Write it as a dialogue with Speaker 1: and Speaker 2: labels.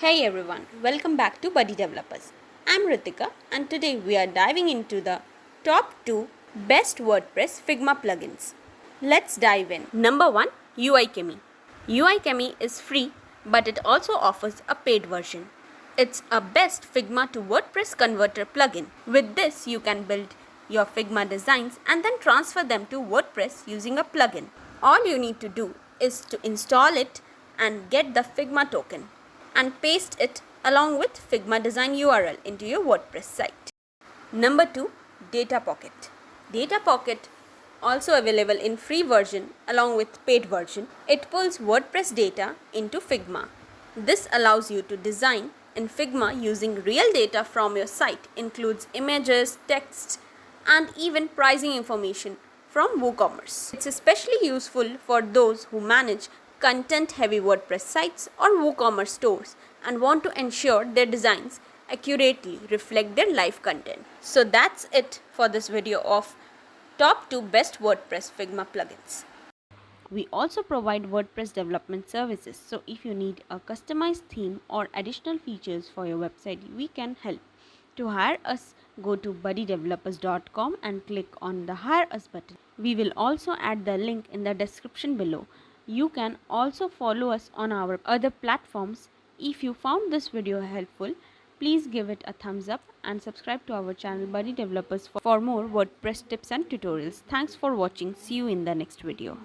Speaker 1: Hey everyone, welcome back to Buddy Developers. I'm Ritika and today we are diving into the top 2 best WordPress Figma plugins. Let's dive in. Number 1, UiChemy. UiChemy is free but it also offers a paid version. It's a best Figma to WordPress converter plugin. With this you can build your Figma designs and then transfer them to WordPress using a plugin. All you need to do is to install it and get the Figma token and paste it along with Figma design URL into your WordPress site. Number 2, DataPocket. DataPocket also available in free version along with paid version. It pulls WordPress data into Figma. This allows you to design in Figma using real data from your site, includes images, texts, and even pricing information from WooCommerce. It's especially useful for those who manage content-heavy WordPress sites or WooCommerce stores and want to ensure their designs accurately reflect their live content. So that's it for this video of top 2 best WordPress Figma plugins. We also provide WordPress development services, so if you need a customized theme or additional features for your website, we can help. To hire us, go to buddydevelopers.com and click on the Hire Us button. We will also add the link in the description below. You can also follow us on our other platforms. If you found this video helpful, please give it a thumbs up and subscribe to our channel Buddy Developers for more WordPress tips and tutorials. Thanks for watching. See you in the next video.